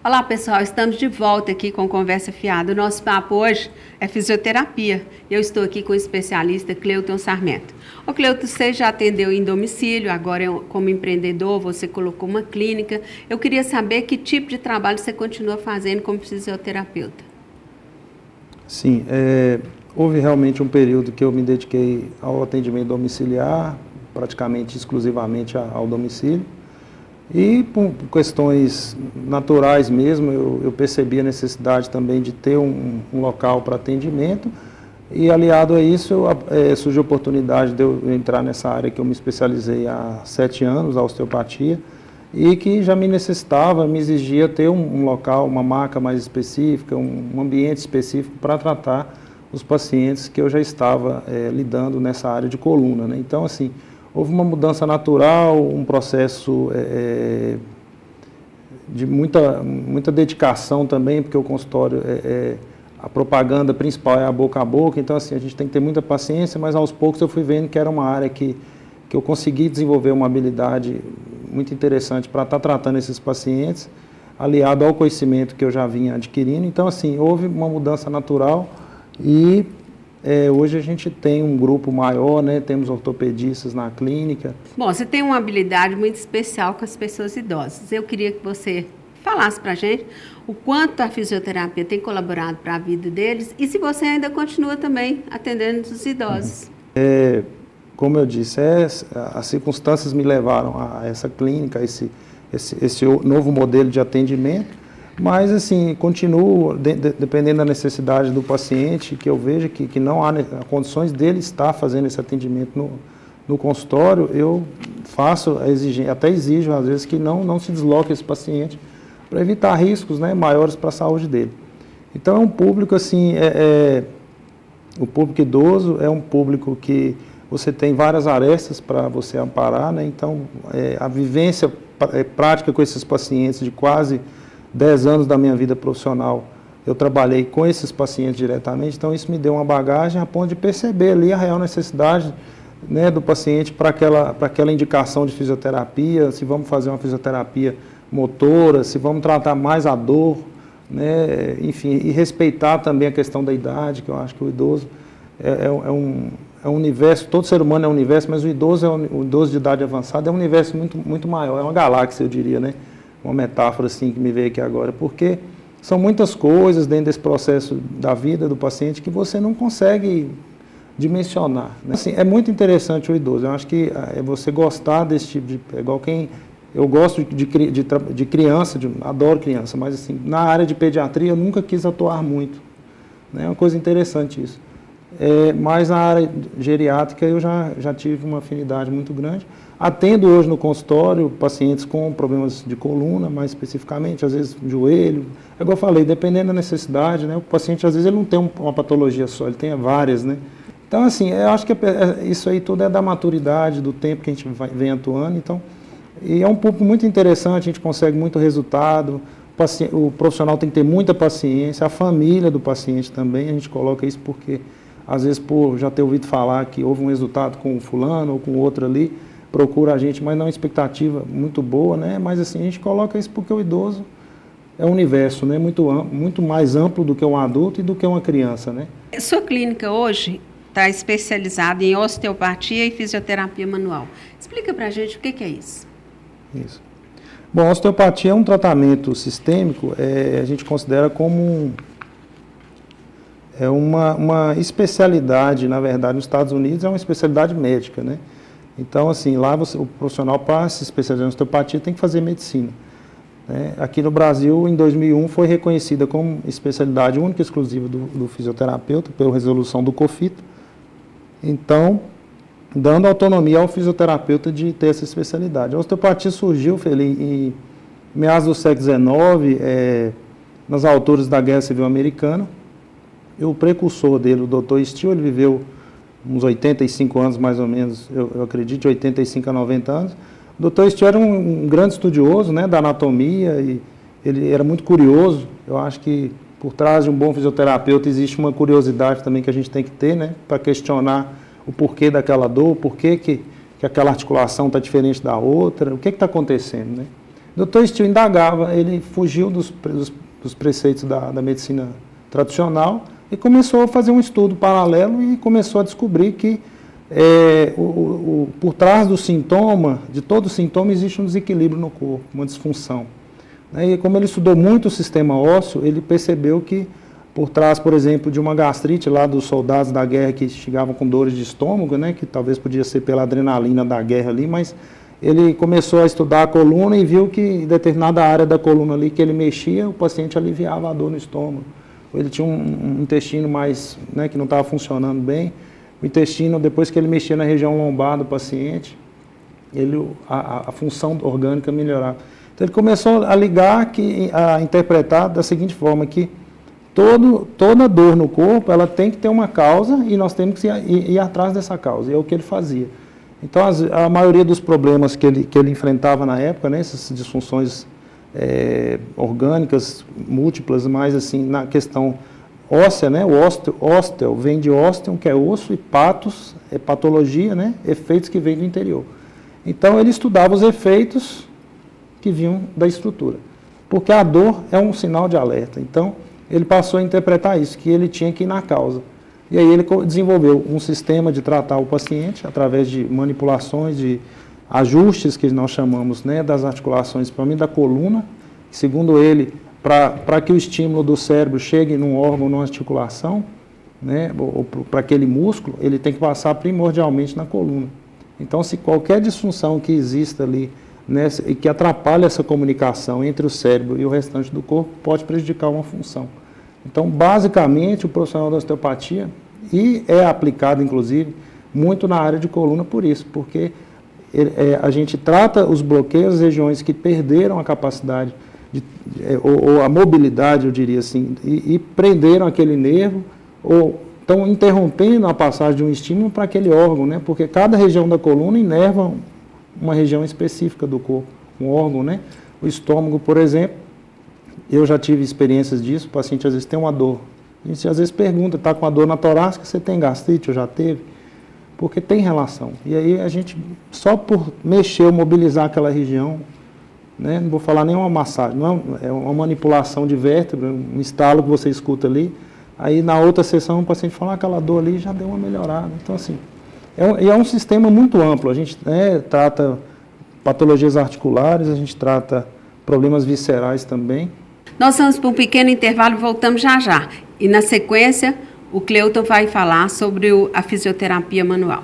Olá pessoal, estamos de volta aqui com Conversa Fiada. O nosso papo hoje é fisioterapia. Eu estou aqui com o especialista Cleuton Sarmento. Ô Cleuton, você já atendeu em domicílio, agora como empreendedor, você colocou uma clínica. Eu queria saber que tipo de trabalho você continua fazendo como fisioterapeuta. Sim, houve realmente um período que eu me dediquei ao atendimento domiciliar, praticamente exclusivamente ao domicílio. E por questões naturais mesmo, eu percebi a necessidade também de ter um local para atendimento. E aliado a isso, surgiu a oportunidade de eu entrar nessa área que eu me especializei há 7 anos, a osteopatia, e que já me necessitava, me exigia ter um local, uma maca mais específica, um ambiente específico para tratar os pacientes que eu já estava lidando nessa área de coluna, né? Então, assim, houve uma mudança natural, um processo de muita dedicação também, porque o consultório, a propaganda principal é a boca, então assim, a gente tem que ter muita paciência, mas aos poucos eu fui vendo que era uma área que eu consegui desenvolver uma habilidade muito interessante para estar tratando esses pacientes, aliado ao conhecimento que eu já vinha adquirindo. Então, assim, houve uma mudança natural e hoje a gente tem um grupo maior, né? Temos ortopedistas na clínica. Bom, você tem uma habilidade muito especial com as pessoas idosas. Eu queria que você falasse para a gente o quanto a fisioterapia tem colaborado para a vida deles e se você ainda continua também atendendo os idosos. Como eu disse, as circunstâncias me levaram a essa clínica, esse novo modelo de atendimento. Mas, assim, continuo, dependendo da necessidade do paciente, que eu vejo que não há condições dele estar fazendo esse atendimento no consultório, eu faço, até exijo, às vezes, que não se desloque esse paciente para evitar riscos, né, maiores para a saúde dele. Então, é um público, assim, o público idoso é um público que você tem várias arestas para você amparar, né? Então, a vivência prática com esses pacientes de quase 10 anos da minha vida profissional, eu trabalhei com esses pacientes diretamente, então isso me deu uma bagagem a ponto de perceber ali a real necessidade, né, do paciente para aquela indicação de fisioterapia, se vamos fazer uma fisioterapia motora, se vamos tratar mais a dor, né, enfim, e respeitar também a questão da idade, que eu acho que o idoso é um universo, todo ser humano é um universo, mas o idoso de idade avançada é um universo muito maior, é uma galáxia, eu diria, né? Uma metáfora assim que me veio aqui agora, porque são muitas coisas dentro desse processo da vida do paciente que você não consegue dimensionar, né? Assim, é muito interessante o idoso, eu acho que é você gostar desse tipo de... É igual eu gosto de criança, adoro criança, mas assim, na área de pediatria eu nunca quis atuar muito, né? É uma coisa interessante isso. Mas na área geriátrica eu já tive uma afinidade muito grande. Atendo hoje no consultório pacientes com problemas de coluna, mais especificamente, às vezes joelho. É igual eu falei, dependendo da necessidade, né? O paciente às vezes ele não tem uma patologia só, ele tem várias, né? Então, assim, eu acho que isso aí tudo é da maturidade, do tempo que a gente vem atuando. Então, e é um público muito interessante, a gente consegue muito resultado. O profissional tem que ter muita paciência, a família do paciente também, a gente coloca isso porque às vezes por já ter ouvido falar que houve um resultado com o fulano ou com o outro ali, procura a gente, mas não é uma expectativa muito boa, né? Mas assim, a gente coloca isso porque o idoso é um universo, né? Muito mais amplo do que um adulto e do que uma criança, né? Sua clínica hoje está especializada em osteopatia e fisioterapia manual. Explica pra gente o que é isso. Isso. Bom, a osteopatia é um tratamento sistêmico, a gente considera como uma especialidade, na verdade, nos Estados Unidos é uma especialidade médica, né? Então, assim, lá o profissional para se especializar em osteopatia tem que fazer medicina, né? Aqui no Brasil, em 2001, foi reconhecida como especialidade única e exclusiva do fisioterapeuta, pela resolução do COFITA. Então, dando autonomia ao fisioterapeuta de ter essa especialidade. A osteopatia surgiu em meados do século XIX, nas alturas da Guerra Civil Americana. E o precursor dele, o Dr. Steele, ele viveu uns 85 anos mais ou menos, eu acredito, de 85 a 90 anos. O Dr. Steele era um grande estudioso, né, da anatomia e ele era muito curioso. Eu acho que por trás de um bom fisioterapeuta existe uma curiosidade também que a gente tem que ter, né, para questionar o porquê daquela dor, por que aquela articulação está diferente da outra, o que está acontecendo, né? O Dr. Steele indagava, ele fugiu dos preceitos da medicina tradicional e começou a fazer um estudo paralelo e começou a descobrir que por trás do sintoma, de todo sintoma, existe um desequilíbrio no corpo, uma disfunção. E como ele estudou muito o sistema ósseo, ele percebeu que por trás, por exemplo, de uma gastrite lá dos soldados da guerra que chegavam com dores de estômago, né, que talvez podia ser pela adrenalina da guerra ali, mas ele começou a estudar a coluna e viu que em determinada área da coluna ali que ele mexia, o paciente aliviava a dor no estômago. Ou ele tinha um intestino mais, né, que não estava funcionando bem. O intestino, depois que ele mexia na região lombar do paciente, a função orgânica melhorava. Então ele começou a ligar, a interpretar da seguinte forma, que toda dor no corpo, ela tem que ter uma causa e nós temos que ir atrás dessa causa, e é o que ele fazia. Então, a maioria dos problemas que ele enfrentava na época, né, essas disfunções orgânicas múltiplas, mais assim, na questão óssea, né, o ósteo vem de ósteon, que é osso, e patos, é patologia, né, efeitos que vêm do interior. Então, ele estudava os efeitos que vinham da estrutura, porque a dor é um sinal de alerta. Então, ele passou a interpretar isso, que ele tinha que ir na causa. E aí ele desenvolveu um sistema de tratar o paciente através de manipulações, de ajustes que nós chamamos, né, das articulações, principalmente da coluna. Segundo ele, para que o estímulo do cérebro chegue num órgão, numa articulação, né, ou para aquele músculo, ele tem que passar primordialmente na coluna. Então, se qualquer disfunção que exista ali, né, e que atrapalha essa comunicação entre o cérebro e o restante do corpo, pode prejudicar uma função. Então, basicamente, o profissional da osteopatia, e é aplicado, inclusive, muito na área de coluna por isso, porque a gente trata os bloqueios, as regiões que perderam a capacidade, ou a mobilidade, eu diria assim, e prenderam aquele nervo, ou estão interrompendo a passagem de um estímulo para aquele órgão, né? Porque cada região da coluna inerva uma região específica do corpo, um órgão, né? O estômago, por exemplo, eu já tive experiências disso, o paciente às vezes tem uma dor. A gente às vezes pergunta, está com uma dor na torácica, você tem gastrite ou já teve? Porque tem relação. E aí a gente, só por mexer ou mobilizar aquela região, né? Não vou falar nem uma massagem, não é uma manipulação de vértebra, um estalo que você escuta ali, aí na outra sessão o paciente fala, aquela dor ali já deu uma melhorada. Então assim, é um sistema muito amplo, a gente, né, trata patologias articulares, a gente trata problemas viscerais também. Nós vamos para um pequeno intervalo, voltamos já já. E na sequência, o Cleuton vai falar sobre a fisioterapia manual.